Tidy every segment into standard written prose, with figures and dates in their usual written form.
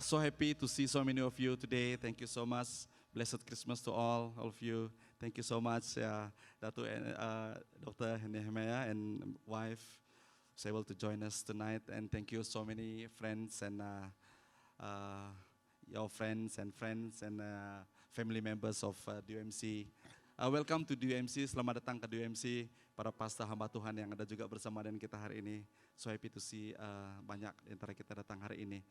So happy to see so many of you today. Thank you so much. Blessed Christmas to all of you. Thank you so much, Datu and Dr. Nehemiah and wife was able to join us tonight. And thank you so many friends and your friends and family members of DUMC. Welcome to DUMC. Selamat datang ke DUMC. Para pastor hamba Tuhan yang ada juga bersama dengan kita hari ini. So happy to see banyak antara kita datang hari ini.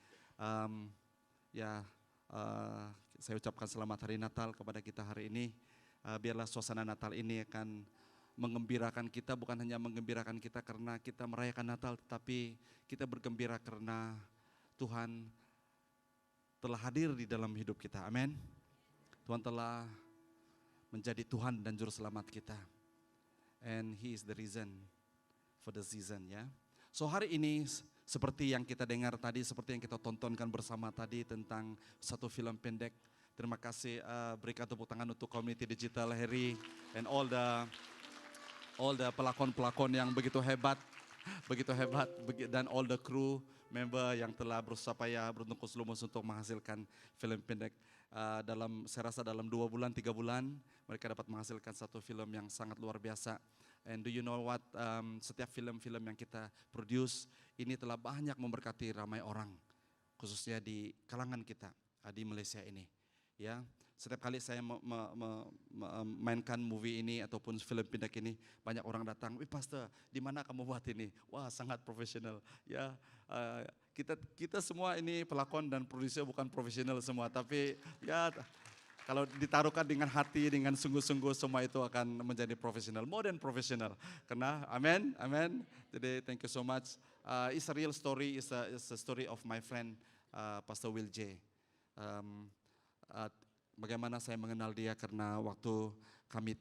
Saya ucapkan selamat hari Natal kepada kita hari ini. Biarlah suasana Natal ini akan mengembirakan kita, bukan hanya mengembirakan kita karena kita merayakan Natal, tetapi kita bergembira karena Tuhan telah hadir di dalam hidup kita. Amin. Tuhan telah menjadi Tuhan dan Juru Selamat kita. And He is the reason for the season, ya. So hari ini seperti yang kita dengar tadi, seperti yang kita tontonkan bersama tadi tentang satu film pendek. Terima kasih, berikan tepuk tangan untuk community digital Harry and all the pelakon-pelakon yang begitu hebat dan all the crew member yang telah berusaha payah bertungkus lumus untuk menghasilkan film pendek. Saya rasa dalam 2 bulan, 3 bulan mereka dapat menghasilkan satu film yang sangat luar biasa. And do you know what? Setiap film-film yang kita produce ini telah banyak memberkati ramai orang, khususnya di kalangan kita di Malaysia ini. Ya, setiap kali saya mainkan movie ini ataupun film pendek ini, banyak orang datang, "Wih pastor, di mana kamu buat ini?" Wah, sangat profesional. Ya, kita semua ini pelakon dan produser bukan profesional semua, tapi ya kalau ditaruhkan dengan hati, dengan sungguh-sungguh, semua itu akan menjadi profesional, more than profesional. Karena, amen. Jadi, thank you so much. It's a real story. It's a story of my friend, Pastor Will J. Bagaimana saya mengenal dia karena waktu kami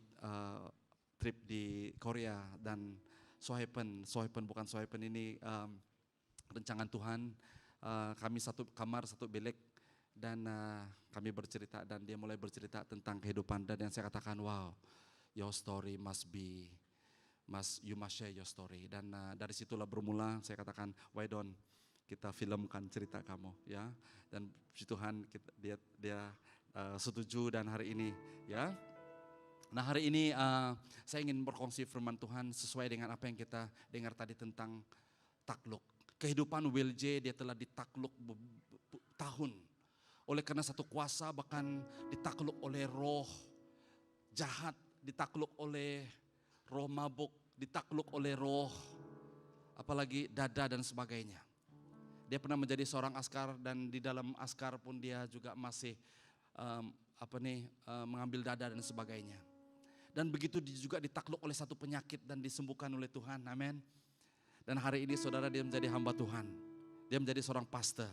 trip di Korea dan Sohepen bukan Sohepen ini rencangan Tuhan. Kami satu kamar, satu bilik. Dan kami bercerita dan dia mulai bercerita tentang kehidupan dan yang saya katakan, wow, your story you must share your story. Dan dari situlah bermula saya katakan, why don't kita filmkan cerita kamu, ya. Dan puji Tuhan dia setuju dan hari ini, ya. Nah hari ini saya ingin berkongsi firman Tuhan sesuai dengan apa yang kita dengar tadi tentang takluk. Kehidupan Will J, dia telah ditakluk tahun. Oleh karena satu kuasa, bahkan ditakluk oleh roh jahat, ditakluk oleh roh mabuk, ditakluk oleh roh apalagi dada dan sebagainya. Dia pernah menjadi seorang askar dan di dalam askar pun dia juga masih mengambil dada dan sebagainya. Dan begitu juga ditakluk oleh satu penyakit dan disembuhkan oleh Tuhan, amin. Dan hari ini saudara, dia menjadi hamba Tuhan, dia menjadi seorang pastor.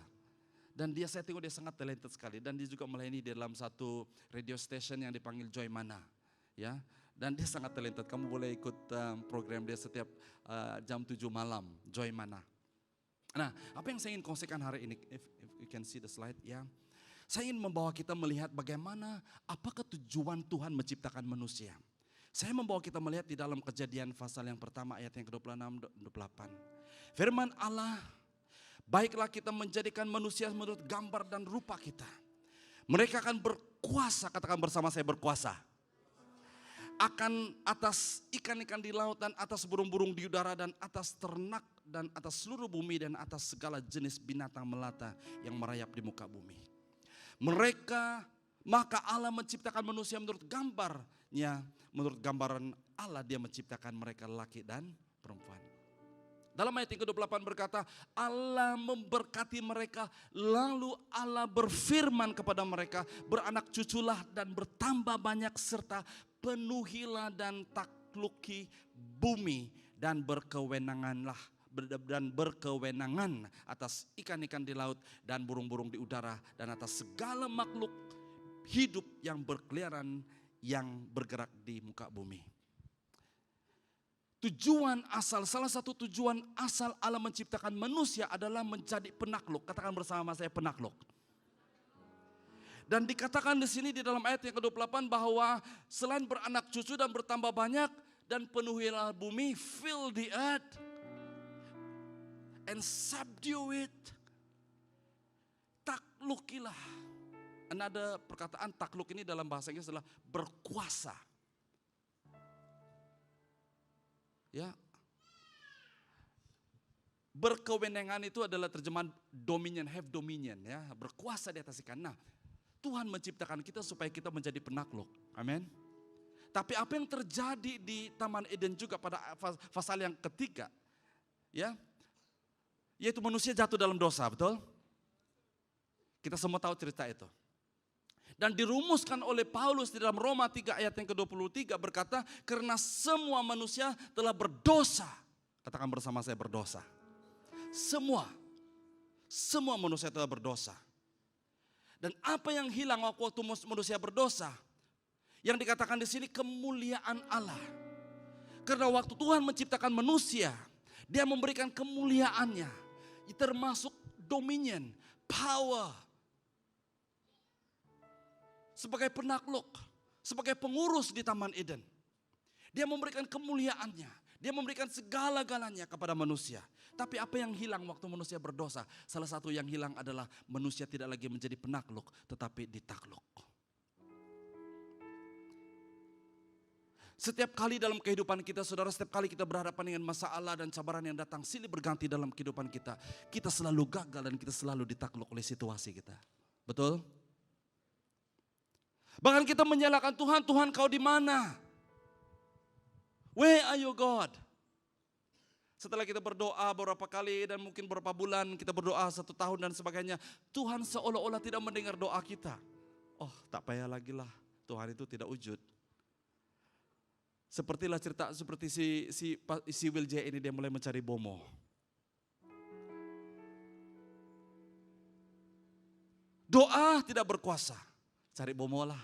Dan saya tengok dia sangat talented sekali. Dan dia juga melayani di dalam satu radio station yang dipanggil Joy Mana. Ya, dan dia sangat talented. Kamu boleh ikut program dia setiap jam 7 malam, Joy Mana. Nah, apa yang saya ingin kongsikan hari ini, if you can see the slide, ya. Saya ingin membawa kita melihat bagaimana, apakah tujuan Tuhan menciptakan manusia. Saya membawa kita melihat di dalam Kejadian pasal yang pertama ayat yang ke-26-28. Firman Allah, baiklah kita menjadikan manusia menurut gambar dan rupa kita. Mereka akan berkuasa, katakan bersama saya, berkuasa. Akan atas ikan-ikan di laut dan atas burung-burung di udara dan atas ternak dan atas seluruh bumi dan atas segala jenis binatang melata yang merayap di muka bumi. Maka Allah menciptakan manusia menurut gambarnya, menurut gambaran Allah dia menciptakan mereka laki dan perempuan. Dalam ayat yang ke-28 berkata, Allah memberkati mereka, lalu Allah berfirman kepada mereka, beranak cuculah dan bertambah banyak serta penuhilah dan takluki bumi dan berkewenangan atas ikan-ikan di laut dan burung-burung di udara dan atas segala makhluk hidup yang berkeliaran yang bergerak di muka bumi. Salah satu tujuan asal Allah menciptakan manusia adalah menjadi penakluk. Katakan bersama saya, penakluk. Dan dikatakan di sini di dalam ayat yang ke-28 bahwa selain beranak cucu dan bertambah banyak dan penuhilah bumi, fill the earth and subdue it. taklukilah. Ada perkataan takluk ini dalam bahasa Inggris adalah berkuasa. Ya. Berkewenangan itu adalah terjemahan dominion, have dominion ya, berkuasa di atas ikan. Nah, Tuhan menciptakan kita supaya kita menjadi penakluk. Amin. Tapi apa yang terjadi di Taman Eden juga pada pasal yang ketiga, ya, yaitu manusia jatuh dalam dosa, betul? Kita semua tahu cerita itu. Dan dirumuskan oleh Paulus di dalam Roma 3 ayat yang ke-23 berkata, karena semua manusia telah berdosa. Katakan bersama saya, berdosa. Semua manusia telah berdosa. Dan apa yang hilang waktu manusia berdosa? Yang dikatakan di sini kemuliaan Allah. Karena waktu Tuhan menciptakan manusia, Dia memberikan kemuliaannya, termasuk dominion, power. Sebagai penakluk, sebagai pengurus di Taman Eden. Dia memberikan kemuliaannya, Dia memberikan segala-galanya kepada manusia. Tapi apa yang hilang waktu manusia berdosa? Salah satu yang hilang adalah manusia tidak lagi menjadi penakluk, tetapi ditakluk. Setiap kali dalam kehidupan kita, saudara, setiap kali kita berhadapan dengan masalah dan cabaran yang datang silih berganti dalam kehidupan kita, kita selalu gagal dan kita selalu ditakluk oleh situasi kita. Betul? Bahkan kita menyalahkan Tuhan, Tuhan kau di mana? Where are you God? Setelah kita berdoa beberapa kali dan mungkin beberapa bulan, kita berdoa 1 tahun dan sebagainya, Tuhan seolah-olah tidak mendengar doa kita. Oh, tak payah lagi lah, Tuhan itu tidak wujud. Sepertilah cerita seperti si Will J ini, dia mulai mencari Bomo. Doa tidak berkuasa, cari Bomo lah.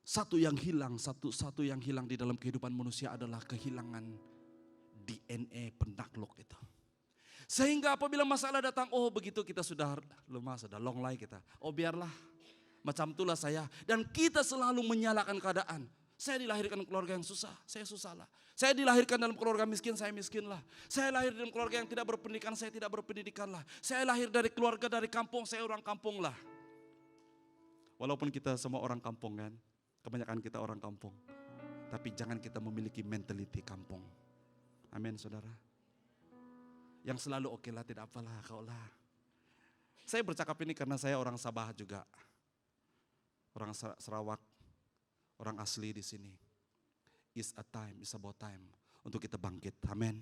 Satu yang hilang di dalam kehidupan manusia adalah kehilangan DNA penakluk itu. Sehingga apabila masalah datang, oh begitu kita sudah lemah, sudah longlai kita. Oh biarlah, macam itulah saya. Dan kita selalu menyalahkan keadaan. Saya dilahirkan keluarga yang susah, saya susah lah. Saya dilahirkan dalam keluarga miskin, saya miskin lah. Saya lahir dalam keluarga yang tidak berpendidikan, saya tidak berpendidikan lah. Saya lahir dari keluarga dari kampung, saya orang kampung lah. Walaupun kita semua orang kampung kan, kebanyakan kita orang kampung. Tapi jangan kita memiliki mentality kampung. Amin saudara. Yang selalu oke lah, tidak apalah, kau lah. Saya bercakap ini karena saya orang Sabah juga. Orang Sarawak, orang asli di sini. It's about time untuk kita bangkit. Amin.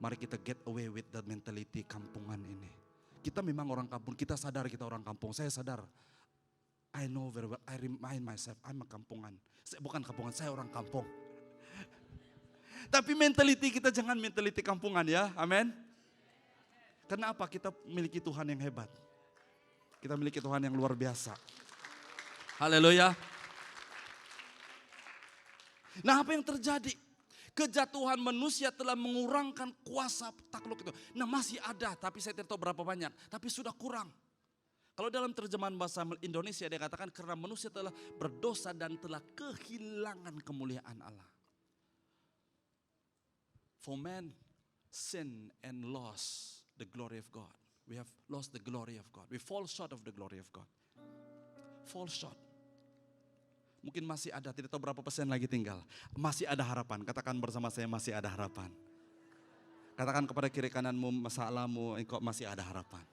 Mari kita get away with the mentality kampungan ini. Kita memang orang kampung, kita sadar kita orang kampung. Saya sadar. I know very well, I remind myself, I'm a kampungan. Saya bukan kampungan, saya orang kampung. Tapi mentality kita jangan mentality kampungan ya, amin. Kenapa? Kita memiliki Tuhan yang hebat. Kita memiliki Tuhan yang luar biasa. Haleluya. Nah apa yang terjadi? Kejatuhan manusia telah mengurangkan kuasa takluk itu. Nah masih ada, tapi saya tidak tahu berapa banyak. Tapi sudah kurang. Kalau dalam terjemahan bahasa Indonesia dia katakan karena manusia telah berdosa dan telah kehilangan kemuliaan Allah. For man sin and lost the glory of God. We have lost the glory of God. We fall short of the glory of God. Fall short. Mungkin masih ada, tidak tahu berapa persen lagi tinggal. Masih ada harapan, katakan bersama saya masih ada harapan. Katakan kepada kiri kananmu, masalahmu, engkau masih ada harapan.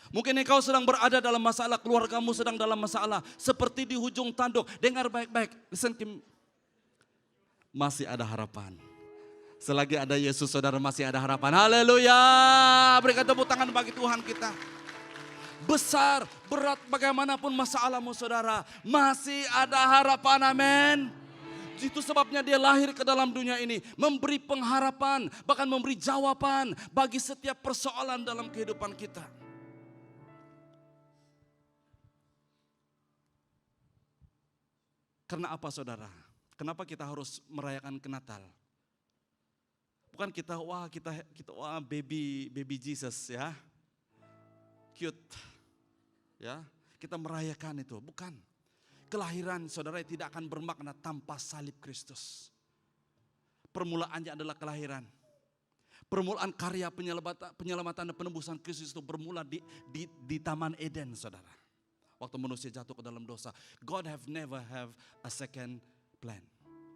Mungkin engkau sedang berada dalam masalah, keluargamu sedang dalam masalah. Seperti di hujung tanduk, dengar baik-baik. Listen, masih ada harapan. Selagi ada Yesus saudara masih ada harapan. Haleluya. Berikan tepuk tangan bagi Tuhan kita. Besar, berat bagaimanapun masalahmu saudara, masih ada harapan, amin. Itu sebabnya dia lahir ke dalam dunia ini, memberi pengharapan, bahkan memberi jawaban bagi setiap persoalan dalam kehidupan kita. Karena apa saudara? Kenapa kita harus merayakan Natal? Bukan kita wah baby Jesus ya. Cute. Ya, kita merayakan itu, bukan. Kelahiran saudara tidak akan bermakna tanpa salib Kristus. permulaannya adalah kelahiran. Permulaan karya penyelamatan dan penebusan Kristus itu bermula di Taman Eden, saudara. Waktu manusia jatuh ke dalam dosa, God have never have a second plan.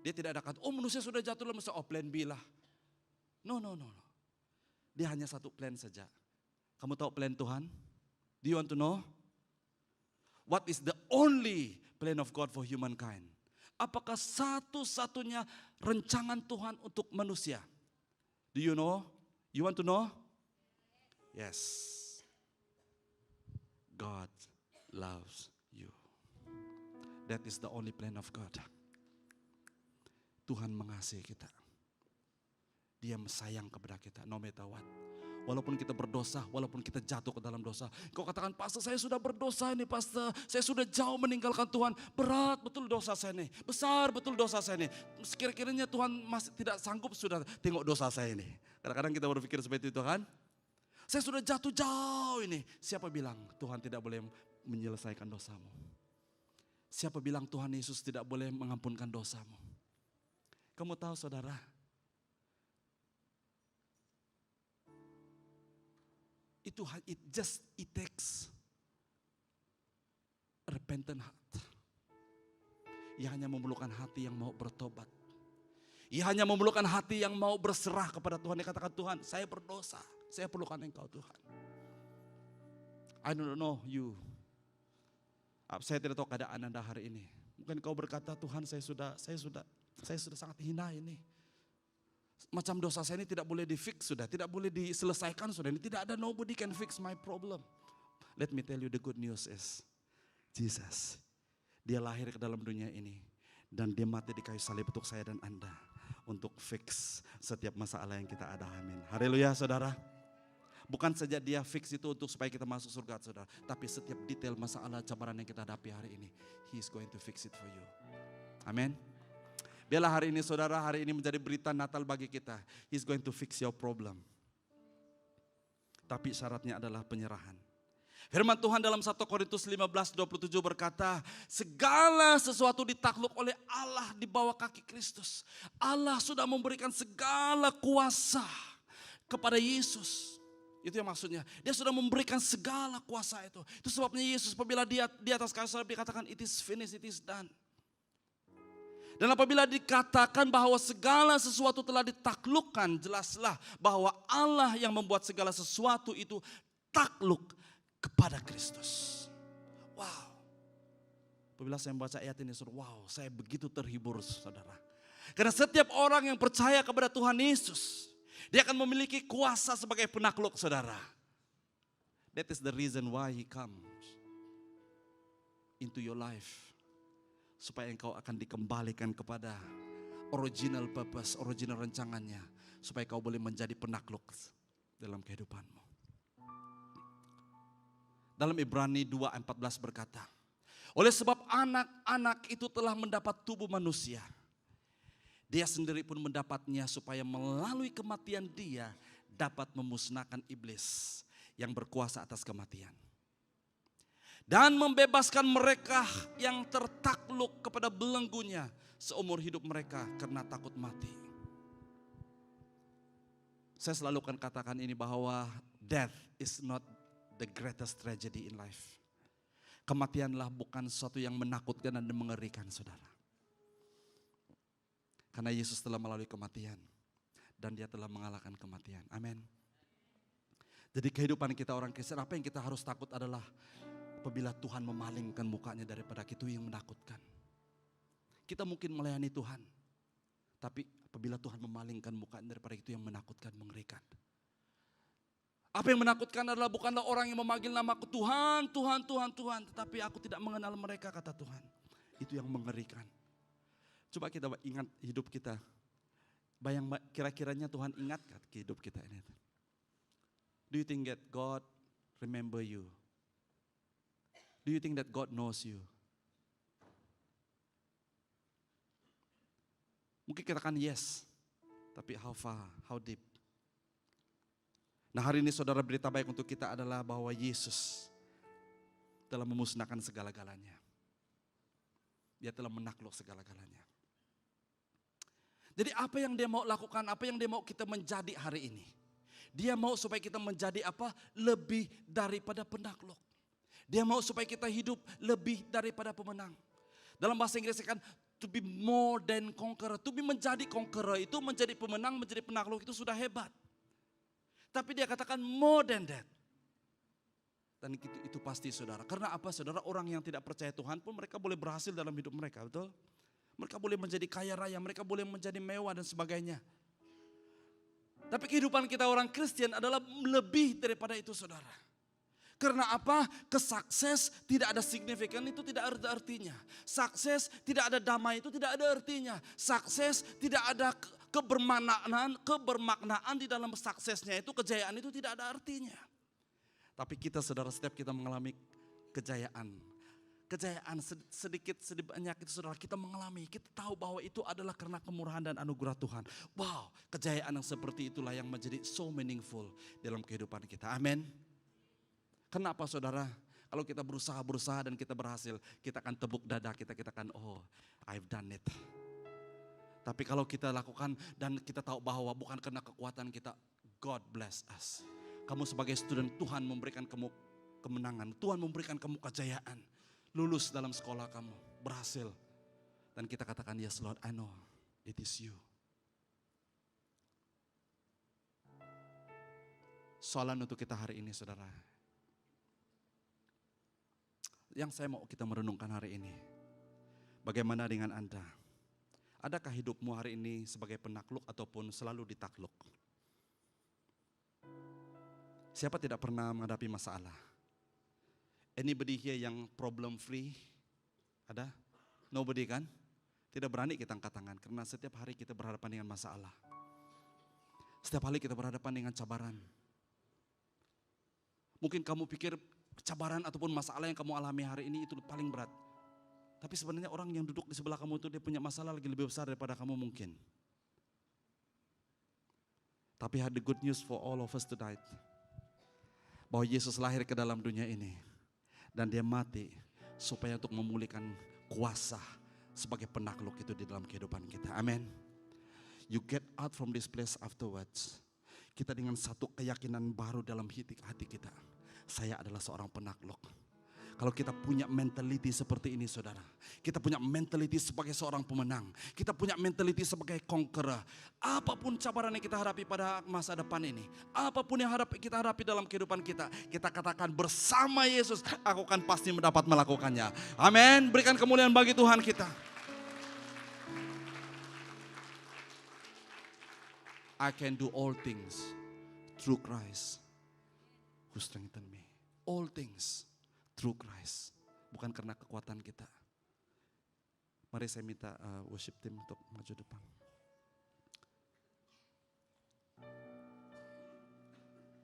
Dia tidak ada kata, oh manusia sudah jatuh dalam dosa, oh plan B lah. No. Dia hanya satu plan saja. Kamu tahu plan Tuhan? Do you want to know? What is the only plan of God for humankind? Apakah satu-satunya rancangan Tuhan untuk manusia? Do you know? You want to know? Yes. God loves you. That is the only plan of God. Tuhan mengasihi kita. Dia sayang kepada kita, no matter what. Walaupun kita berdosa, walaupun kita jatuh ke dalam dosa. Kau katakan, pastor saya sudah berdosa ini pastor. Saya sudah jauh meninggalkan Tuhan. Berat betul dosa saya ini. Besar betul dosa saya ini. Sekira-kiranya Tuhan masih tidak sanggup sudah tengok dosa saya ini. Kadang-kadang kita berpikir seperti itu kan. Saya sudah jatuh jauh ini. Siapa bilang Tuhan tidak boleh menyelesaikan dosamu? Siapa bilang Tuhan Yesus tidak boleh mengampunkan dosamu? Kamu tahu saudara, it takes a repentant heart. Ia hanya memerlukan hati yang mau bertobat. Ia hanya memerlukan hati yang mau berserah kepada Tuhan. Dia katakan, Tuhan saya berdosa, saya perlukan Engkau Tuhan. I don't know you. Saya tidak tahu keadaan Anda hari ini. Mungkin kau berkata, Tuhan saya sudah sangat hina ini. Macam dosa saya ini tidak boleh di-fix sudah, tidak boleh diselesaikan sudah. Ini tidak ada, nobody can fix my problem. Let me tell you the good news is, Jesus, dia lahir ke dalam dunia ini. Dan dia mati di kayu salib untuk saya dan Anda. Untuk fix setiap masalah yang kita ada, amin. Haleluya saudara. Bukan saja dia fix itu untuk supaya kita masuk surga saudara. Tapi setiap detail masalah cabaran yang kita hadapi hari ini, He is going to fix it for you. Amin. Biarlah hari ini saudara, hari ini menjadi berita Natal bagi kita. He's going to fix your problem. Tapi syaratnya adalah penyerahan. Firman Tuhan dalam 1 Korintus 15:27 berkata, segala sesuatu ditakluk oleh Allah di bawah kaki Kristus. Allah sudah memberikan segala kuasa kepada Yesus. Itu yang maksudnya. Dia sudah memberikan segala kuasa itu. Itu sebabnya Yesus apabila dia di atas kayu salib dikatakan it is finished, it is done. Dan apabila dikatakan bahwa segala sesuatu telah ditaklukkan, jelaslah bahwa Allah yang membuat segala sesuatu itu takluk kepada Kristus. Wow. Apabila saya membaca ayat ini, wow, saya begitu terhibur saudara. Karena setiap orang yang percaya kepada Tuhan Yesus, dia akan memiliki kuasa sebagai penakluk saudara. That is the reason why He comes into your life. Supaya engkau akan dikembalikan kepada original purpose, original rancangannya. Supaya kau boleh menjadi penakluk dalam kehidupanmu. Dalam Ibrani 2:14 berkata, oleh sebab anak-anak itu telah mendapat tubuh manusia. Dia sendiri pun mendapatnya supaya melalui kematian dia dapat memusnahkan iblis yang berkuasa atas kematian. Dan membebaskan mereka yang tertakluk kepada belenggunya seumur hidup mereka karena takut mati. Saya selalu akan katakan ini bahwa death is not the greatest tragedy in life. Kematianlah bukan sesuatu yang menakutkan dan mengerikan saudara. Karena Yesus telah melalui kematian dan dia telah mengalahkan kematian. Amin. Jadi kehidupan kita orang Kristen, apa yang kita harus takut adalah apabila Tuhan memalingkan mukanya daripada itu yang menakutkan. Kita mungkin melayani Tuhan, tapi apabila Tuhan memalingkan mukanya daripada itu yang menakutkan, mengerikan. Apa yang menakutkan adalah bukanlah orang yang memanggil namaku Tuhan, Tuhan, Tuhan, Tuhan. Tetapi aku tidak mengenal mereka, kata Tuhan. Itu yang mengerikan. Coba kita ingat hidup kita. Kira-kiranya Tuhan ingat hidup kita ini. Do you think that God remember you? Do you think that God knows you? Mungkin katakan yes, tapi how far, how deep? Nah hari ini saudara, berita baik untuk kita adalah bahwa Yesus telah memusnahkan segala-galanya. Dia telah menakluk segala-galanya. Jadi apa yang dia mau lakukan, apa yang dia mau kita menjadi hari ini. Dia mau supaya kita menjadi apa? Lebih daripada penakluk. Dia mau supaya kita hidup lebih daripada pemenang. Dalam bahasa Inggris kan to be more than conqueror. To be menjadi conqueror itu menjadi pemenang, menjadi penakluk itu sudah hebat. Tapi dia katakan more than that. Dan itu pasti saudara. Karena apa saudara? Orang yang tidak percaya Tuhan pun mereka boleh berhasil dalam hidup mereka, betul? Mereka boleh menjadi kaya raya, mereka boleh menjadi mewah dan sebagainya. Tapi kehidupan kita orang Kristen adalah lebih daripada itu saudara. Karena apa? Kesukses tidak ada signifikan, itu tidak ada artinya. Sukses tidak ada damai, itu tidak ada artinya. Sukses tidak ada kebermaknaan di dalam suksesnya itu, kejayaan itu tidak ada artinya. Tapi kita saudara, setiap kita mengalami kejayaan sedikit banyak itu saudara kita mengalami, kita tahu bahwa itu adalah karena kemurahan dan anugerah Tuhan. Wow, kejayaan yang seperti itulah yang menjadi so meaningful dalam kehidupan kita. Amin. Kenapa saudara? Kalau kita berusaha dan kita berhasil, kita akan tepuk dada kita akan I've done it. Tapi kalau kita lakukan dan kita tahu bahwa bukan karena kekuatan kita, God bless us. Kamu sebagai student, Tuhan memberikan kamu kemenangan, Tuhan memberikan kamu kejayaan. Lulus dalam sekolah kamu, berhasil. Dan kita katakan, yes Lord, I know it is you. Soalan untuk kita hari ini saudara. Yang saya mau kita merenungkan hari ini. Bagaimana dengan Anda? Adakah hidupmu hari ini sebagai penakluk ataupun selalu ditakluk? Siapa tidak pernah menghadapi masalah? Anybody here yang problem free? Ada? Nobody kan? Tidak berani kita angkat tangan karena setiap hari kita berhadapan dengan masalah. Setiap hari kita berhadapan dengan cabaran. Mungkin kamu pikir cabaran ataupun masalah yang kamu alami hari ini itu paling berat. Tapi sebenarnya orang yang duduk di sebelah kamu itu dia punya masalah lagi lebih besar daripada kamu mungkin. Tapi had the good news for all of us tonight. Bahwa Yesus lahir ke dalam dunia ini. Dan dia mati supaya untuk memulihkan kuasa sebagai penakluk itu di dalam kehidupan kita. Amin. You get out from this place afterwards. Kita dengan satu keyakinan baru dalam hati kita. Saya adalah seorang penakluk. Kalau kita punya mentality seperti ini saudara. Kita punya mentality sebagai seorang pemenang. Kita punya mentality sebagai conqueror. Apapun cabaran yang kita hadapi pada masa depan ini. Apapun yang kita hadapi dalam kehidupan kita. Kita katakan bersama Yesus aku akan pasti mendapat melakukannya. Amin. Berikan kemuliaan bagi Tuhan kita. I can do all things through Christ who strengthen me. All things through Christ. Bukan karena kekuatan kita. Mari saya minta worship team untuk maju depan.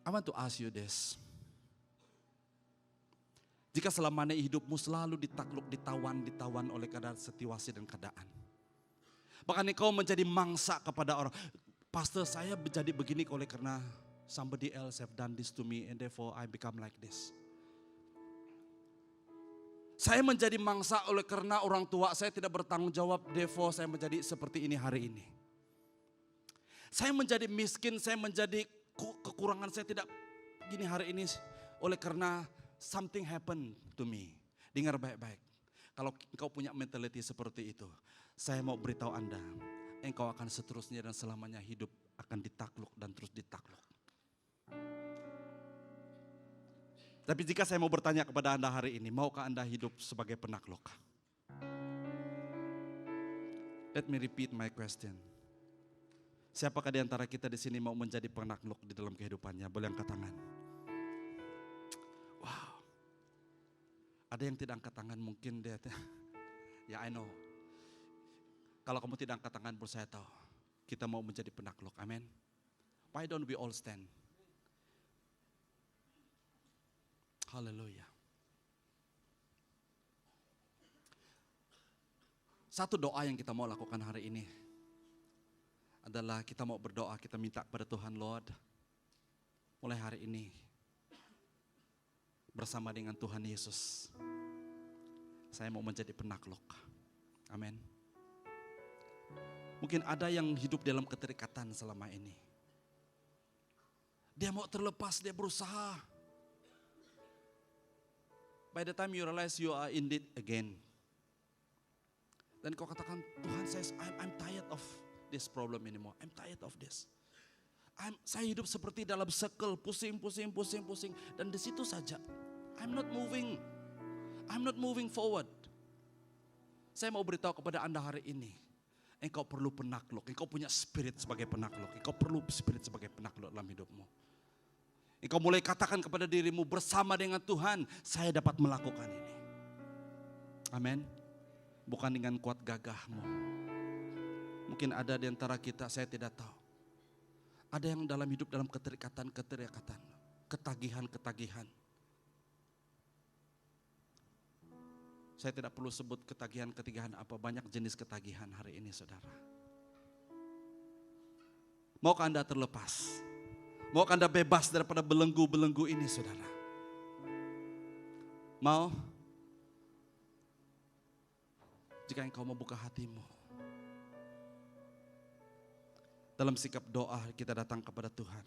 I want to ask you this. Jika selama ini hidupmu selalu ditakluk, ditawan oleh keadaan situasi dan keadaan. Bahkan engkau menjadi mangsa kepada orang. Pastor, saya menjadi begini oleh karena somebody else have done this to me and therefore I become like this. Saya menjadi mangsa oleh karena orang tua saya tidak bertanggung jawab, therefore saya menjadi seperti ini hari ini. Saya menjadi miskin, saya menjadi kekurangan, saya tidak gini hari ini oleh karena something happened to me. Dengar baik-baik. Kalau engkau punya mentality seperti itu, saya mau beritahu Anda, engkau akan seterusnya dan selamanya hidup akan ditakluk dan terus ditakluk. Tapi jika saya mau bertanya kepada Anda hari ini, maukah Anda hidup sebagai penakluk? Let me repeat my question. Siapakah di antara kita di sini mau menjadi penakluk di dalam kehidupannya? Boleh angkat tangan. Wow. Ada yang tidak angkat tangan mungkin dia. Ya I know. Kalau kamu tidak angkat tangan, saya tahu. Kita mau menjadi penakluk. Amin. Why don't we all stand? Haleluya. Satu doa yang kita mau lakukan hari ini adalah kita mau berdoa, kita minta kepada Tuhan, Lord, mulai hari ini bersama dengan Tuhan Yesus, saya mau menjadi penakluk. Amin. Mungkin ada yang hidup dalam keterikatan selama ini. Dia mau terlepas, dia berusaha. By the time you realize you are in it again. Dan kau katakan, Tuhan, I'm tired of this problem anymore. I'm tired of this. Saya hidup seperti dalam circle, pusing. Dan di situ saja. I'm not moving forward. Saya mau beritahu kepada Anda hari ini. Engkau perlu penakluk. Engkau punya spirit sebagai penakluk. Engkau perlu spirit sebagai penakluk dalam hidupmu. Engkau mulai katakan kepada dirimu, bersama dengan Tuhan, saya dapat melakukan ini. Amin. Bukan dengan kuat gagahmu. Mungkin ada di antara kita, saya tidak tahu. Ada yang dalam hidup dalam keterikatan, ketagihan. Saya tidak perlu sebut ketagihan apa, banyak jenis ketagihan hari ini saudara. Maukah Anda terlepas? Maukah Anda bebas daripada belenggu-belenggu ini saudara? Mau? Jika engkau membuka hatimu. Dalam sikap doa kita datang kepada Tuhan.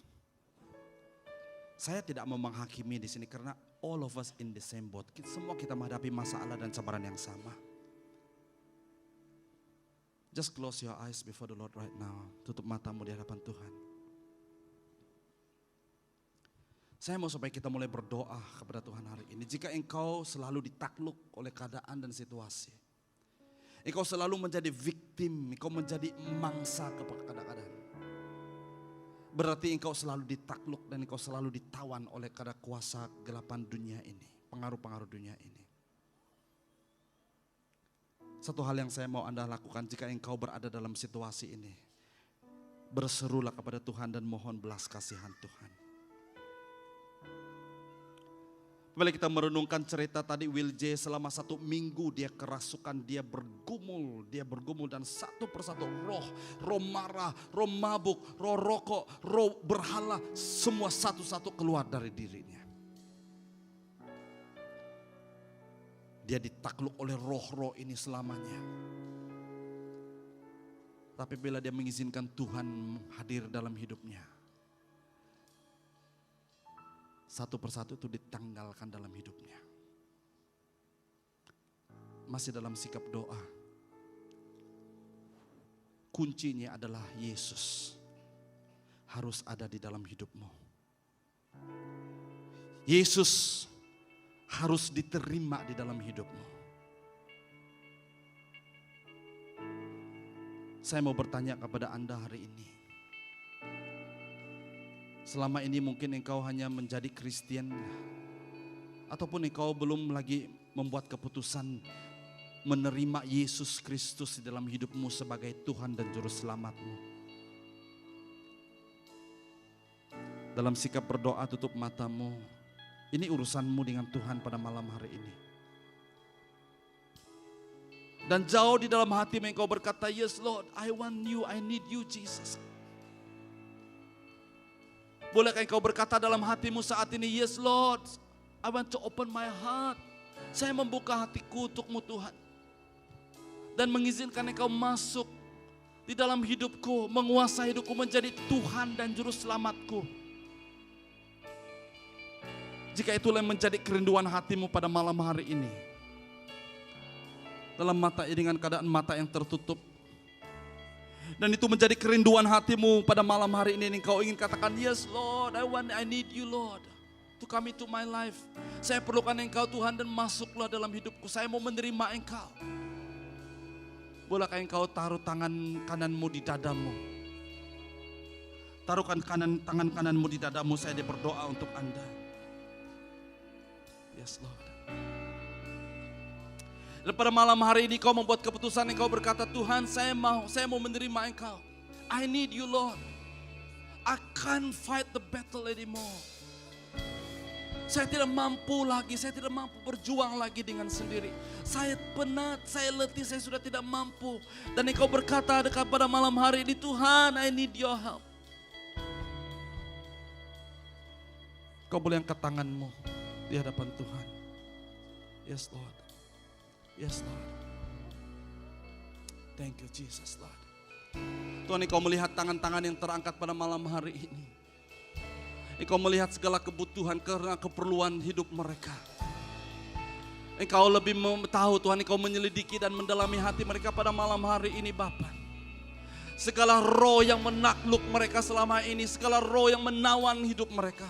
Saya tidak mau menghakimi di sini karena all of us in the same boat. Semua kita menghadapi masalah dan cabaran yang sama. Just close your eyes before the Lord right now. Tutup matamu di hadapan Tuhan. Saya mau supaya kita mulai berdoa kepada Tuhan hari ini. Jika engkau selalu ditakluk oleh keadaan dan situasi. Engkau selalu menjadi victim, engkau menjadi mangsa kadang-kadang. Berarti engkau selalu ditakluk dan engkau selalu ditawan oleh kadar kuasa gelapan dunia ini. Pengaruh-pengaruh dunia ini. Satu hal yang saya mau Anda lakukan jika engkau berada dalam situasi ini. Berserulah kepada Tuhan dan mohon belas kasihan Tuhan. Bila kita merenungkan cerita tadi Will J selama 1 minggu dia kerasukan, dia bergumul dan satu persatu roh marah, roh mabuk, roh rokok, roh berhala, semua satu-satu keluar dari dirinya. Dia ditakluk oleh roh-roh ini selamanya. Tapi bila dia mengizinkan Tuhan hadir dalam hidupnya, satu persatu itu ditanggalkan dalam hidupnya. Masih dalam sikap doa. Kuncinya adalah Yesus harus ada di dalam hidupmu. Yesus harus diterima di dalam hidupmu. Saya mau bertanya kepada Anda hari ini. Selama ini mungkin engkau hanya menjadi Kristen, ataupun engkau belum lagi membuat keputusan menerima Yesus Kristus di dalam hidupmu sebagai Tuhan dan Juru Selamatmu. Dalam sikap berdoa tutup matamu, ini urusanmu dengan Tuhan pada malam hari ini. Dan jauh di dalam hatimu engkau berkata, yes Lord, I want you, I need you Jesus. Bolehkah engkau berkata dalam hatimu saat ini, yes Lord, I want to open my heart. Saya membuka hatiku untukmu Tuhan. Dan mengizinkan engkau masuk di dalam hidupku, menguasai hidupku menjadi Tuhan dan Juru Selamatku. Jika itulah yang menjadi kerinduan hatimu pada malam hari ini. Dalam mata dengan keadaan mata yang tertutup. Dan itu menjadi kerinduan hatimu pada malam hari ini. Engkau ingin katakan, yes Lord, I need you Lord. To come into my life. Saya perlukan engkau Tuhan dan masuklah dalam hidupku. Saya mau menerima engkau. Bolehkah engkau taruh tangan kananmu di dadamu. Taruhkan tangan kananmu di dadamu. Saya berdoa untuk Anda. Yes Lord. Dan pada malam hari ini kau membuat keputusan, engkau berkata, Tuhan saya mau menerima engkau. I need you Lord. I can't fight the battle anymore. Saya tidak mampu lagi, saya tidak mampu berjuang lagi dengan sendiri. Saya penat, saya letih, saya sudah tidak mampu. Dan engkau berkata pada malam hari ini, Tuhan I need your help. Kau boleh angkat tanganmu di hadapan Tuhan. Yes Lord. Yes Lord. Thank you Jesus Lord. Tuhan, Engkau melihat tangan-tangan yang terangkat pada malam hari ini. Engkau melihat segala kebutuhan karena keperluan hidup mereka. Engkau lebih tahu Tuhan, Engkau menyelidiki dan mendalami hati mereka pada malam hari ini Bapa. Segala roh yang menakluk mereka selama ini, segala roh yang menawan hidup mereka,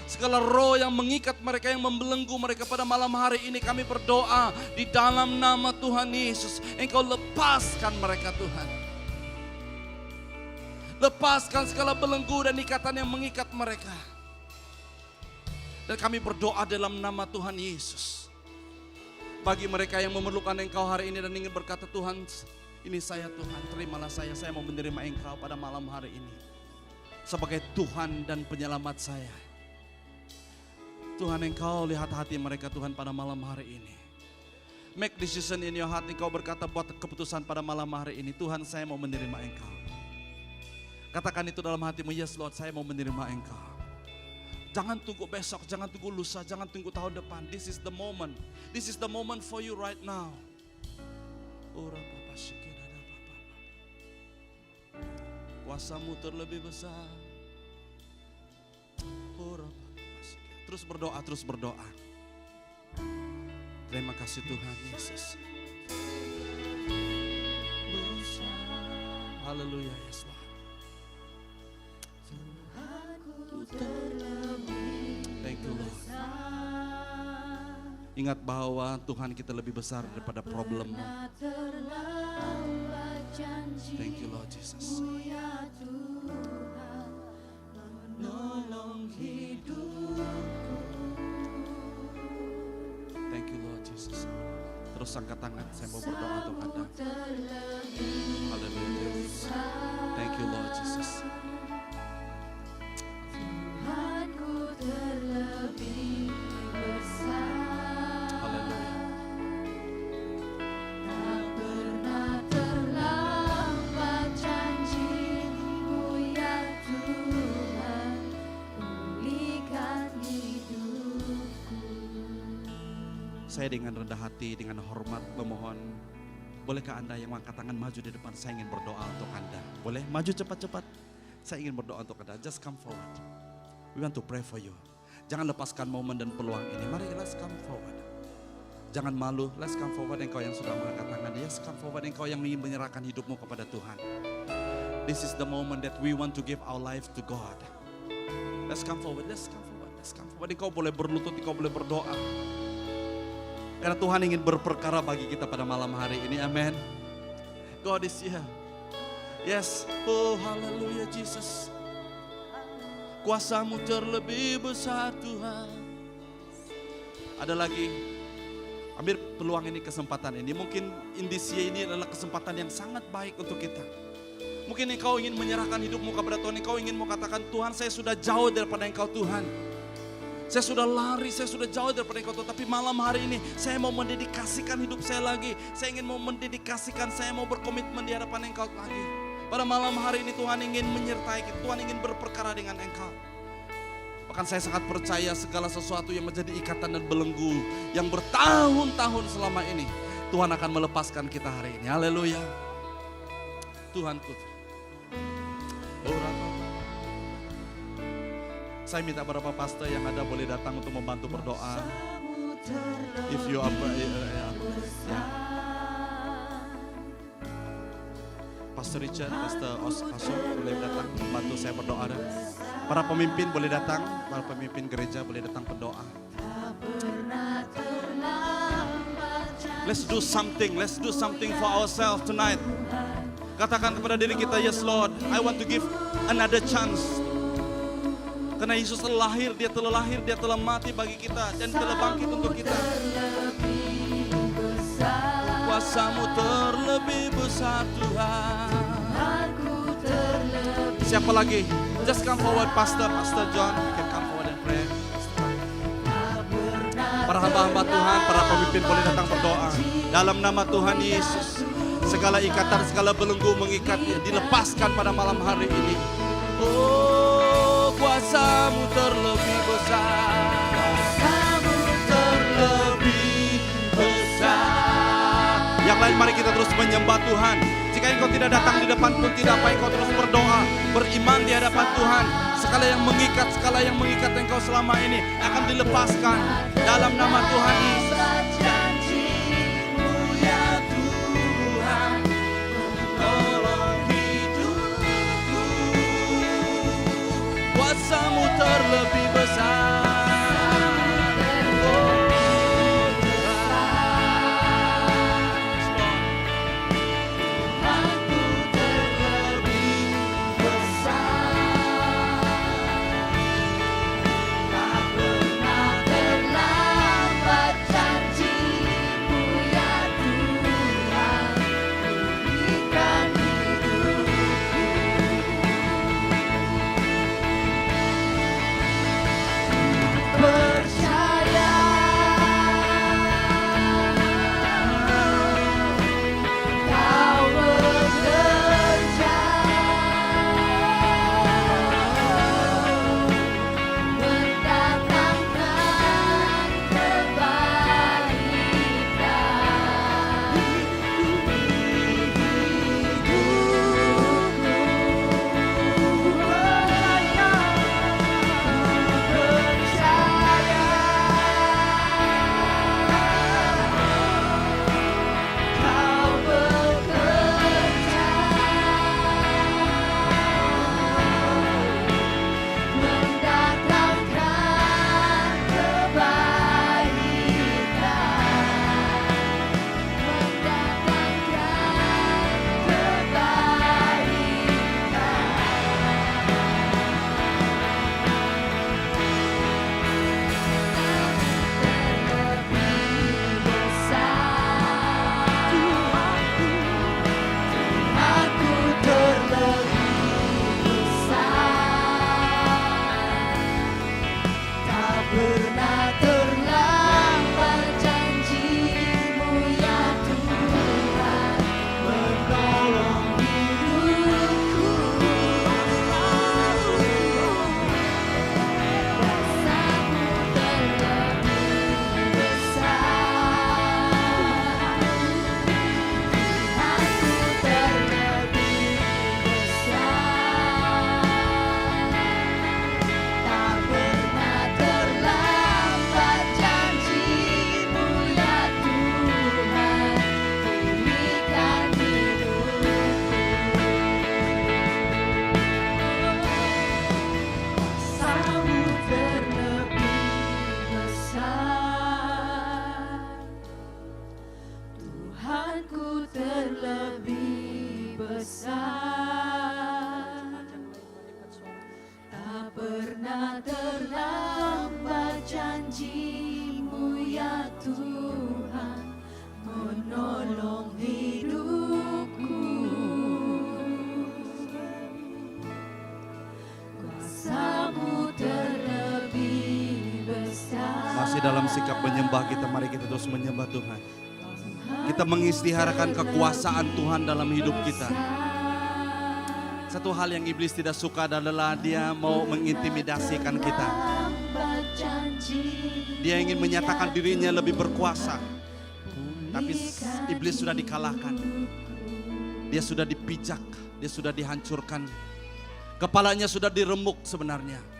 segala roh yang mengikat mereka, yang membelenggu mereka pada malam hari ini, kami berdoa di dalam nama Tuhan Yesus, Engkau lepaskan mereka Tuhan. Lepaskan segala belenggu dan ikatan yang mengikat mereka. Dan kami berdoa dalam nama Tuhan Yesus. Bagi mereka yang memerlukan Engkau hari ini dan ingin berkata, Tuhan, ini saya Tuhan, terimalah saya mau menerima Engkau pada malam hari ini. Sebagai Tuhan dan penyelamat saya. Tuhan, Engkau lihat hati mereka Tuhan pada malam hari ini. Make decision in your heart, Engkau berkata buat keputusan pada malam hari ini. Tuhan, saya mau menerima Engkau. Katakan itu dalam hatimu, yes Lord, saya mau menerima Engkau. Jangan tunggu besok, jangan tunggu lusa, jangan tunggu tahun depan. This is the moment. This is the moment for you right now. Kuasamu terlebih besar. Terus berdoa, terus berdoa. Terima kasih Tuhan Yesus. Haleluya, Yesus. Thank you Lord. Ingat bahwa Tuhan kita lebih besar daripada problemmu. Thank you Lord Jesus. Thank you Lord Jesus. Terus angkat tangan, saya mau berdoa untuk Anda. Haleluya. Thank you Lord Jesus. Saya dengan rendah hati, dengan hormat memohon, bolehkah Anda yang angkat tangan maju di depan, saya ingin berdoa untuk Anda. Boleh maju cepat-cepat, saya ingin berdoa untuk Anda. Just come forward, we want to pray for you. Jangan lepaskan momen dan peluang ini, mari let's come forward. Jangan malu, let's come forward. Engkau yang sudah mengangkat tangan, yes come forward. Engkau yang ingin menyerahkan hidupmu kepada Tuhan. This is the moment that we want to give our life to God. Let's come forward, let's come forward, let's come forward. Engkau boleh berlutut, engkau boleh berdoa. Karena Tuhan ingin berperkara bagi kita pada malam hari ini, amen. God is here. Yes, oh haleluya Jesus. Kuasamu terlebih besar Tuhan. Ada lagi, ambil peluang ini, kesempatan ini. Mungkin indisia ini adalah kesempatan yang sangat baik untuk kita. Mungkin engkau ingin menyerahkan hidupmu kepada Tuhan. Engkau ingin mau katakan, Tuhan saya sudah jauh daripada Engkau Tuhan. Saya sudah lari, saya sudah jauh daripada Engkau Tuhan. Tapi malam hari ini saya mau mendedikasikan hidup saya lagi. Saya ingin mau mendedikasikan, saya mau berkomitmen di hadapan Engkau lagi. Pada malam hari ini Tuhan ingin menyertai kita. Tuhan ingin berperkara dengan Engkau. Bahkan saya sangat percaya segala sesuatu yang menjadi ikatan dan belenggu yang bertahun-tahun selama ini, Tuhan akan melepaskan kita hari ini. Haleluya. Tuhanku. Saya minta beberapa pastor yang ada boleh datang untuk membantu berdoa. If you are, Pastor Richard, Pastor Oscar boleh datang membantu saya berdoa. Para pemimpin boleh datang, para pemimpin gereja boleh datang berdoa. Let's do something for ourselves tonight. Katakan kepada diri kita, yes Lord, I want to give another chance. Karena Yesus telah lahir, dia telah mati bagi kita dan telah bangkit untuk kita. Kuasamu terlebih besar Tuhan. Siapa lagi? Just come forward, Pastor John, you can come forward and pray. Para hamba-hamba Tuhan, para pemimpin boleh datang berdoa. Dalam nama Tuhan Yesus, segala ikatan, segala belenggu mengikat dilepaskan pada malam hari ini. Oh, kuasamu terlebih besar. Kuasamu terlebih besar. Yang lain mari kita terus menyembah Tuhan. Jika engkau tidak datang di depan pun tidak apa, engkau terus berdoa, beriman di hadapan Tuhan. Segala yang mengikat engkau selama ini akan dilepaskan dalam nama Tuhan Yesus. Kuasa-Mu terlebih besar. Dalam sikap menyembah kita, mari kita terus menyembah Tuhan. Kita mengistiharakan kekuasaan Tuhan dalam hidup kita. Satu hal yang iblis tidak suka adalah dia mau mengintimidasikan kita. Dia ingin menyatakan dirinya lebih berkuasa. Tapi iblis sudah dikalahkan. Dia sudah dipijak, dia sudah dihancurkan. Kepalanya sudah diremuk sebenarnya.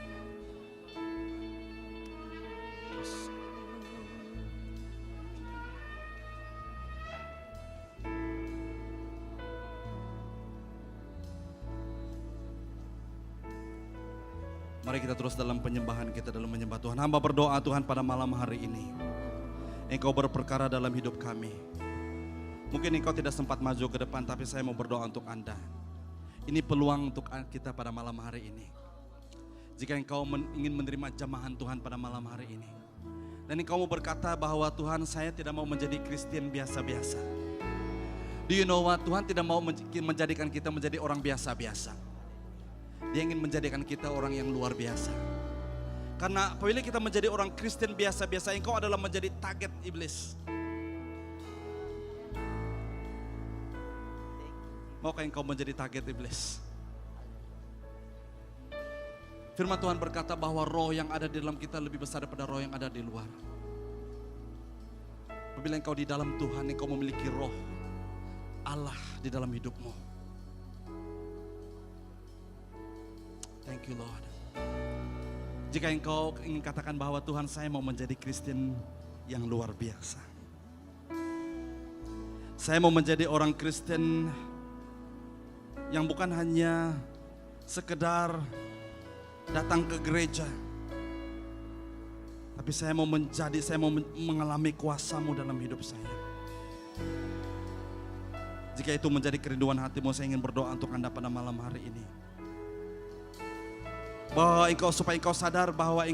Mari kita terus dalam penyembahan kita, dalam menyembah Tuhan. Hamba berdoa Tuhan pada malam hari ini. Engkau berperkara dalam hidup kami. Mungkin engkau tidak sempat maju ke depan, tapi saya mau berdoa untuk Anda. Ini peluang untuk kita pada malam hari ini. Jika engkau ingin menerima jamahan Tuhan pada malam hari ini. Dan engkau mau berkata bahwa Tuhan, saya tidak mau menjadi Kristen biasa-biasa. Do you know what? Tuhan tidak mau menjadikan kita menjadi orang biasa-biasa. Dia ingin menjadikan kita orang yang luar biasa. Karena apabila kita menjadi orang Kristen biasa-biasa, engkau adalah menjadi target iblis. Maukah engkau menjadi target iblis? Firman Tuhan berkata bahwa roh yang ada di dalam kita lebih besar daripada roh yang ada di luar. Apabila engkau di dalam Tuhan, engkau memiliki roh. Allah di dalam hidupmu. Thank you Lord. Jika engkau ingin katakan bahwa Tuhan, saya mau menjadi Kristen yang luar biasa. Saya mau menjadi orang Kristen yang bukan hanya sekedar datang ke gereja, tapi saya mau mengalami kuasa-Mu dalam hidup saya. Jika itu menjadi kerinduan hatimu, saya ingin berdoa untuk Anda pada malam hari ini. Supaya engkau sadar bahwa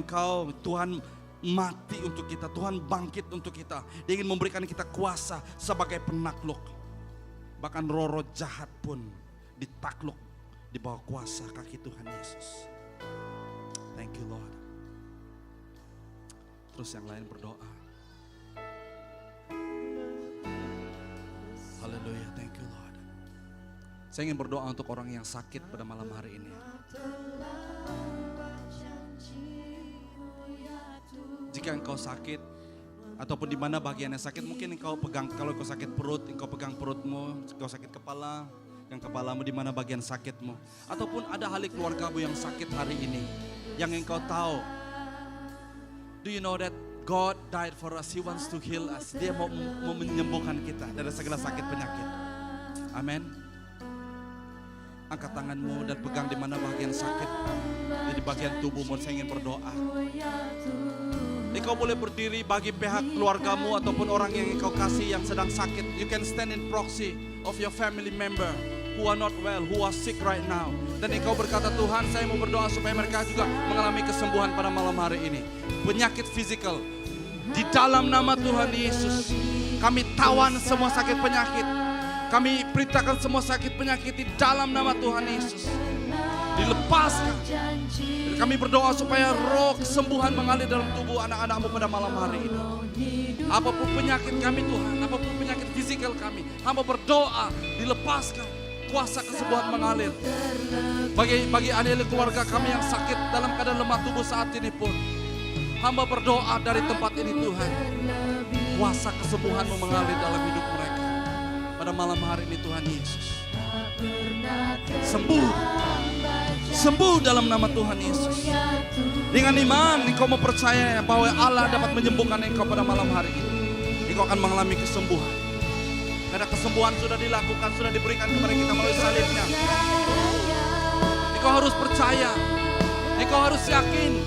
Tuhan mati untuk kita, Tuhan bangkit untuk kita. Dia ingin memberikan kita kuasa sebagai penakluk. Bahkan roh-roh jahat pun ditakluk di bawah kuasa kaki Tuhan Yesus. Thank you Lord. Terus yang lain berdoa. Haleluya, thank you Lord. Saya ingin berdoa untuk orang yang sakit pada malam hari ini. Jika engkau sakit, ataupun di mana bagian yang sakit, mungkin engkau pegang, kalau engkau sakit perut, engkau pegang perutmu, engkau sakit kepala, yang kepalamu di mana bagian sakitmu. Ataupun ada hal keluargamu yang sakit hari ini, yang engkau tahu. Do you know that God died for us, He wants to heal us. Dia mau menyembuhkan kita dari segala sakit penyakit. Amin. Angkat tanganmu dan pegang di mana bagian sakit, di bagian tubuhmu. Saya ingin berdoa. Engkau boleh berdiri bagi pihak keluargamu ataupun orang yang engkau kasih yang sedang sakit. You can stand in proxy of your family member who are not well, who are sick right now. Dan engkau berkata, Tuhan, saya mau berdoa supaya mereka juga mengalami kesembuhan pada malam hari ini. Penyakit fisikal, di dalam nama Tuhan Yesus, kami tawan semua sakit penyakit. Kami perintahkan semua sakit penyakit di dalam nama Tuhan Yesus dilepaskan. Kami berdoa supaya roh kesembuhan mengalir dalam tubuh anak-anak-Mu pada malam hari ini. Apapun penyakit kami Tuhan, apapun penyakit fisikal kami, hamba berdoa dilepaskan, kuasa kesembuhan mengalir. Bagi adik-adik keluarga kami yang sakit dalam keadaan lemah tubuh saat ini pun, hamba berdoa dari tempat ini Tuhan, kuasa kesembuhan-Mu mengalir dalam hidup mereka. Pada malam hari ini Tuhan Yesus, sembuh dalam nama Tuhan Yesus. Dengan iman engkau mau percaya bahwa Allah dapat menyembuhkan engkau pada malam hari ini. Engkau akan mengalami kesembuhan. Karena kesembuhan sudah dilakukan, sudah diberikan kepada kita melalui salibnya. Engkau harus percaya, engkau harus yakin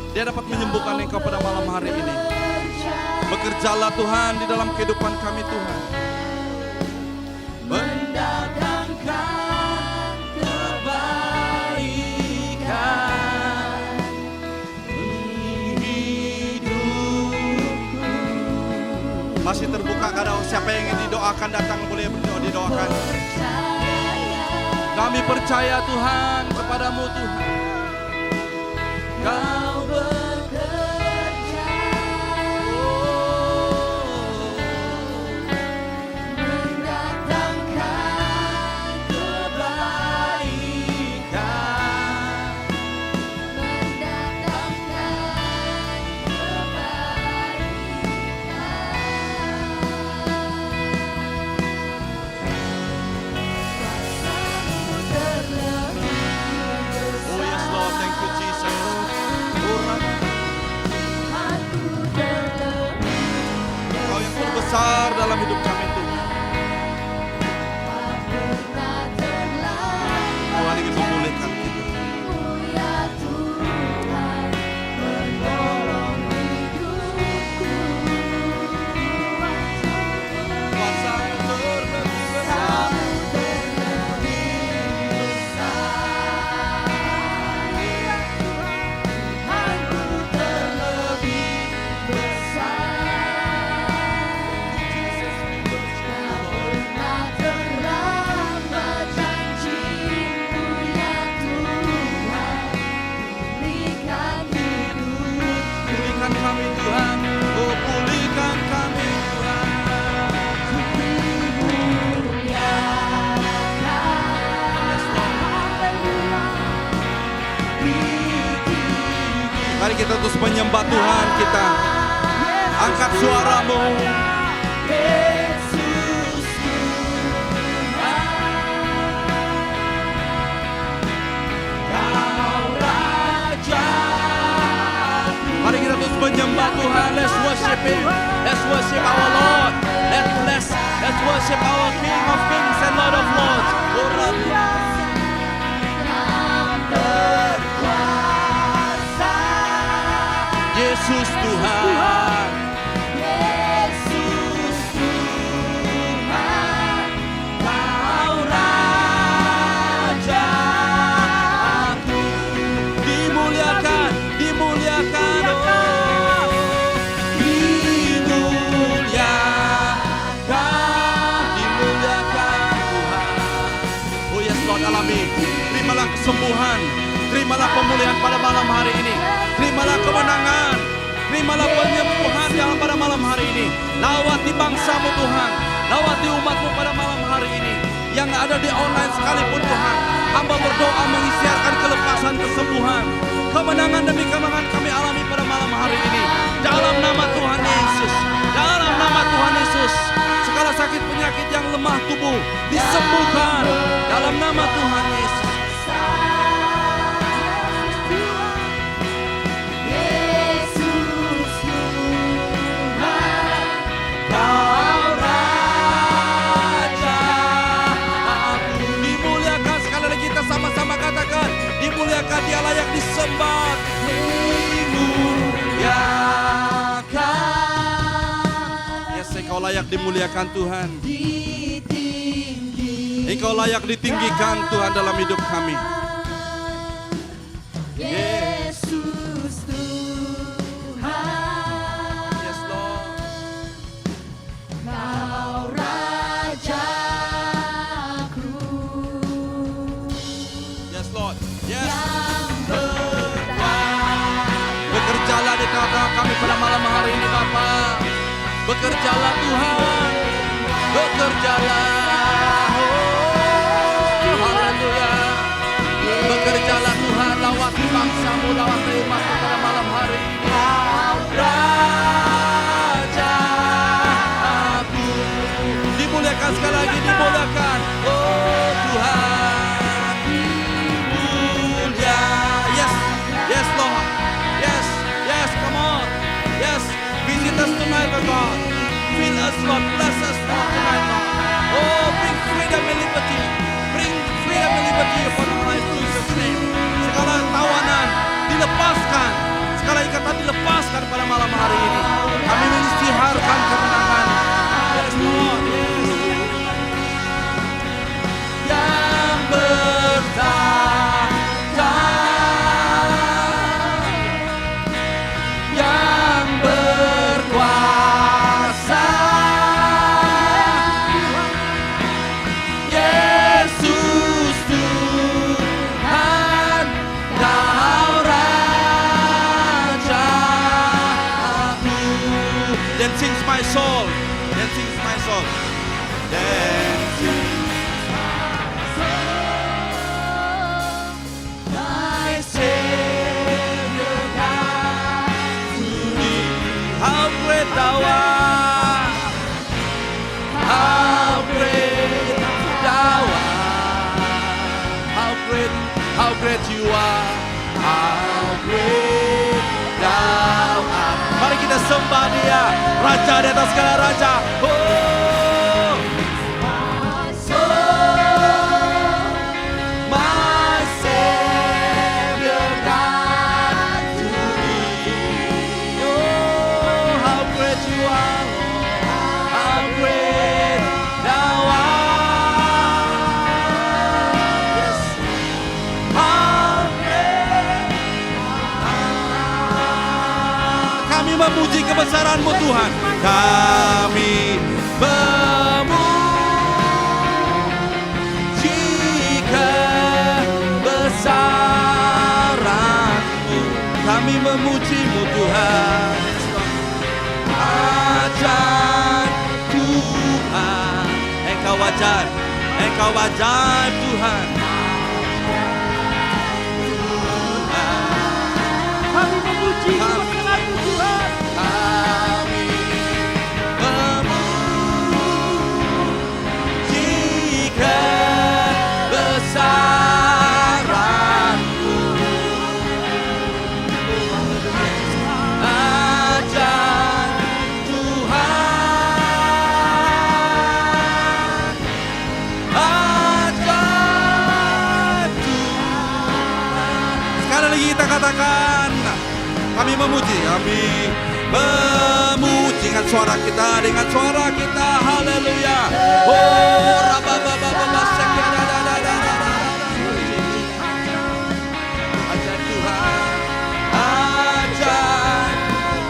Dia dapat menyembuhkan engkau pada malam hari ini. Bekerjalah Tuhan di dalam kehidupan kami Tuhan. Mendatangkan kebaikan hidupku. Masih terbuka, kalau siapa yang ingin didoakan datang, boleh berdoa, didoakan. Kami percaya Tuhan kepadamu Tuhan. Kau bekerja, mendatangkan kebaikan, Oh yes Lord, thank you Jesus. Kau yang terbesar dalam hidup kami Tuhan. Tuhan ingin memulihkan kita. Kuasa-Mu terlebih besar. Kami Tuhan, oh pulihkan kami Tuhan. Mari kita terus menyembah Tuhan kita. Angkat suaramu. menyembah Tuhan. Let's worship Him. Let's worship our Lord. Let's worship our King of Kings and Lord of Lords. Yesus Tuhan. Yesus Tuhan. Kau Raja aku. Dimuliakan, dimuliakan, oh. Dimuliakan Tuhan. Oh yes Lord, alami. Terimalah kesembuhan. Terimalah pemulihan pada malam hari ini. Terimalah kemenangan. Terimalah penyembuhan dalam pada malam hari ini. Lawati bangsa-Mu Tuhan. Lawati umat-Mu pada malam hari ini. Yang ada di online sekalipun Tuhan. Hamba berdoa mengisytiharkan kelepasan, kesembuhan, kemenangan demi kemenangan kami alami pada malam hari ini. Dalam nama Tuhan Yesus. Dalam nama Tuhan Yesus. Segala sakit penyakit yang lemah tubuh disembuhkan. Dalam nama Tuhan Yesus. Dimuliakan, Dia layak disembah. Dimuliakan. Yes, Engkau layak dimuliakan Tuhan. Engkau layak ditinggikan Tuhan dalam hidup kami. Yesus Tuhan. Yes Lord. Kau Rajaku. Yes Lord. Yes. Bekerjalah di tengah-tengah kami pada malam hari ini Bapa. Bekerjalah Tuhan. Bekerjalah. Oh, haleluya. Bekerjalah Tuhan. Lawati bangsa-Mu, lawati umat-Mu pada malam hari ini. Raja aku. Dimuliakan sekali lagi, dimuliakan. Oh Tuhan. Yes, Lord. Yes, come on. Yes, visit us tonight, oh God. Fill us, Lord. Bless us, Lord, tonight, Lord. Oh, bring freedom and liberty. Bring freedom and liberty upon our life, Jesus' name. Segala tawanan dilepaskan. Segala ikatan dilepaskan pada malam hari ini. Kami mengisytiharkan kemenangan. Yes, Lord. Yes. Yang bertahan. Then sings my soul. Then sings my soul. Then sings my soul. My Savior God to thee. How great thou art. How great thou art. How great you are. How great thou art. Mari kita sembah Dia, Raja di atas segala raja. Oh, my Savior God to thee. Oh, how great you are, Lord. How great thou art. Yes. How great kami memuji kebesaran-Mu Tuhan. Kami memuji kebesaran-Mu. Kami memuji-Mu Tuhan. Ajaib Tuhan. Engkau ajaib. Engkau ajaib Tuhan. Kami memuji kebesaran-Mu Tuhan. Kami memuji kebesaran-Mu. memuliakan, kami memuji dengan suara kita, haleluya. Oh, rabababababa, sekadadadadadada. Ajaib Tuhan, ajaib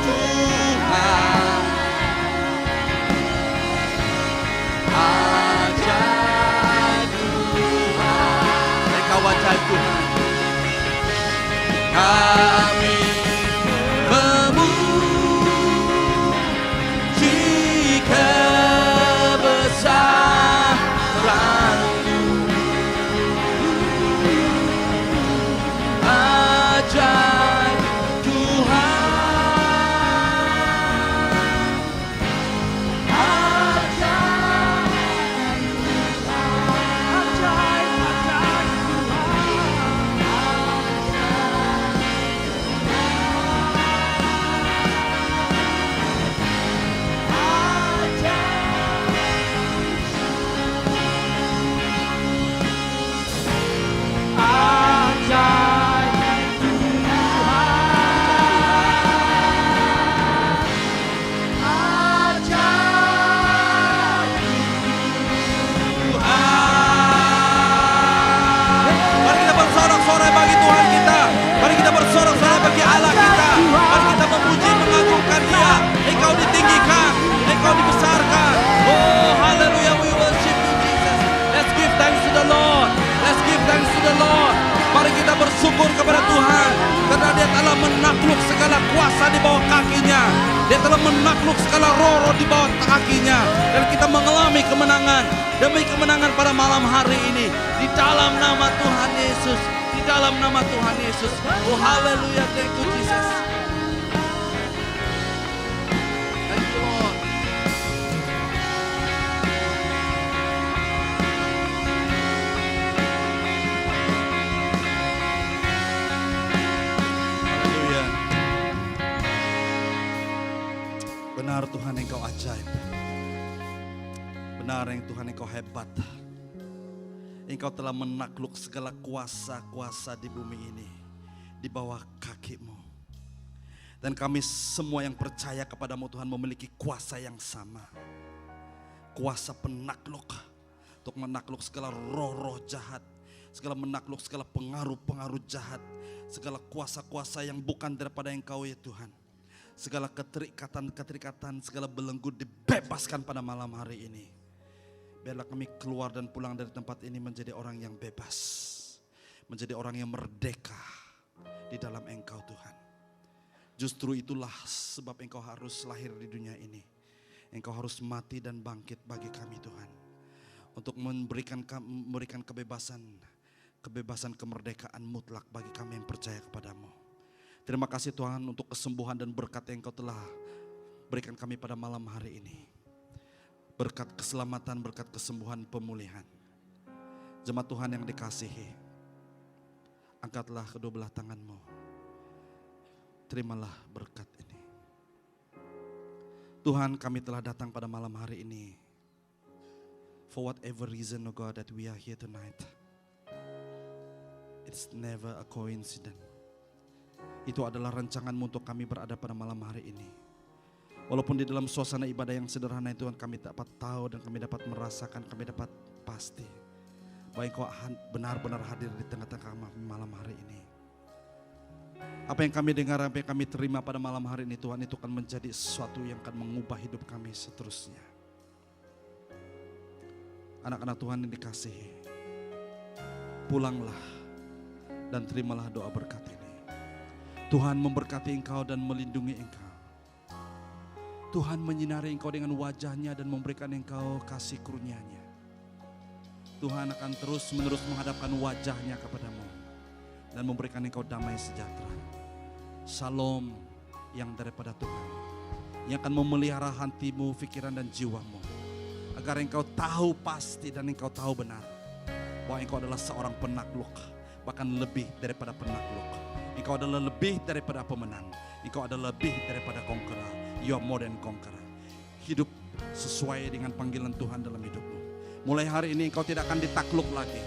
Tuhan, ajaib Tuhan. Engkau ajaib Tuhan. Kami memuji kebesaran-Mu, ajaib Tuhan, ajaib Mari kita bersorak-sorai bagi Tuhan kita. Mari kita bersorak-sorai bagi Allah kita. Mari kita memuji, mengagungkan Dia. Engkau ditinggikan, Engkau dibesarkan. Oh, haleluya, we worship you Jesus. Let's give thanks to the Lord. Let's give thanks to the Lord. Mari kita bersyukur kepada Tuhan, karena Dia telah menakluk segala kuasa di bawah kakinya. Dia telah menakluk segala roh-roh di bawah kakinya. Dan kita mengalami kemenangan demi kemenangan pada malam hari ini. Di dalam nama Tuhan Yesus. Di dalam nama Tuhan Yesus. Oh haleluya, thank you Jesus. Thank you Lord. Haleluya. Benar Tuhan, Engkau ajaib. Benar yang Tuhan, Engkau hebat. Engkau telah menakluk segala kuasa-kuasa di bumi ini di bawah kaki-Mu. Dan kami semua yang percaya kepadamu Tuhan memiliki kuasa yang sama. Kuasa penakluk untuk menakluk segala roh-roh jahat, segala menakluk segala pengaruh-pengaruh jahat, segala kuasa-kuasa yang bukan daripada Engkau ya Tuhan. Segala keterikatan, segala belenggu dibebaskan pada malam hari ini. Biarlah kami keluar dan pulang dari tempat ini menjadi orang yang bebas. Menjadi orang yang merdeka di dalam Engkau Tuhan. Justru itulah sebab Engkau harus lahir di dunia ini. Engkau harus mati dan bangkit bagi kami Tuhan. Untuk memberikan kebebasan, kemerdekaan mutlak bagi kami yang percaya kepadamu. Terima kasih Tuhan untuk kesembuhan dan berkat yang Engkau telah berikan kami pada malam hari ini. Berkat keselamatan, berkat kesembuhan, pemulihan. Jemaat Tuhan yang dikasihi, angkatlah kedua belah tanganmu. Terimalah berkat ini. Tuhan, kami telah datang pada malam hari ini. For whatever reason, oh God, that we are here tonight. It's never a coincidence. Itu adalah rancangan-Mu untuk kami berada pada malam hari ini. Walaupun di dalam suasana ibadah yang sederhana itu kami dapat tahu dan kami dapat merasakan, kami dapat pasti bahwa Engkau benar-benar hadir di tengah-tengah kami malam hari ini. Apa yang kami dengar, apa yang kami terima pada malam hari ini Tuhan, itu akan menjadi sesuatu yang akan mengubah hidup kami seterusnya. Anak-anak Tuhan yang dikasihi, pulanglah dan terimalah doa berkat ini. Tuhan memberkati engkau dan melindungi engkau. Tuhan menyinari engkau dengan wajahnya dan memberikan engkau kasih karunia-Nya. Tuhan akan terus menerus menghadapkan wajahnya kepadamu dan memberikan engkau damai sejahtera. Shalom yang daripada Tuhan, yang akan memelihara hatimu, pikiran dan jiwamu, agar engkau tahu pasti dan engkau tahu benar bahwa engkau adalah seorang penakluk, bahkan lebih daripada penakluk. Engkau adalah lebih daripada pemenang. Engkau adalah lebih daripada conqueror. You are more than conqueror. Hidup sesuai dengan panggilan Tuhan dalam hidupmu. Mulai hari ini engkau tidak akan ditakluk lagi.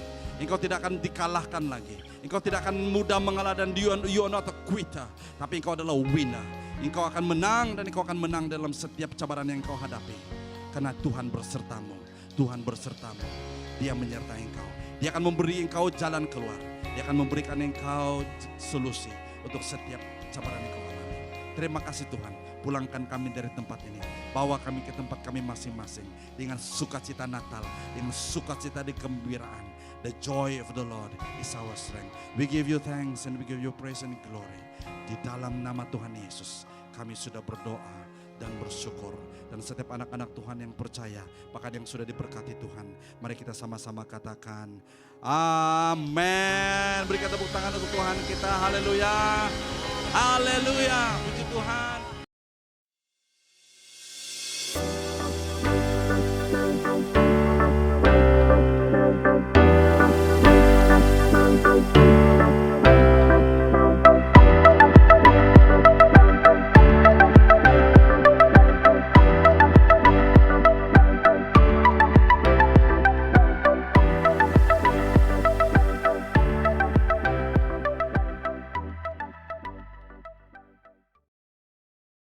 Engkau tidak akan dikalahkan lagi. Engkau tidak akan mudah mengalah dan you are not a quitter. Tapi engkau adalah winner. Engkau akan menang dan engkau akan menang dalam setiap cabaran yang engkau hadapi. Karena Tuhan bersertamu. Tuhan bersertamu. Dia menyertai engkau. Dia akan memberi engkau jalan keluar. Dia akan memberikan engkau solusi untuk setiap cabaran engkau alami. Terima kasih Tuhan. Pulangkan kami dari tempat ini. Bawa kami ke tempat kami masing-masing. Dengan sukacita Natal. Dengan sukacita di kegembiraan. The joy of the Lord is our strength. We give you thanks and we give you praise and glory. Di dalam nama Tuhan Yesus kami sudah berdoa dan bersyukur. Dan setiap anak-anak Tuhan yang percaya, bahkan yang sudah diberkati Tuhan, mari kita sama-sama katakan amin. Berikan tepuk tangan untuk Tuhan kita. Haleluya. Haleluya. Puji Tuhan.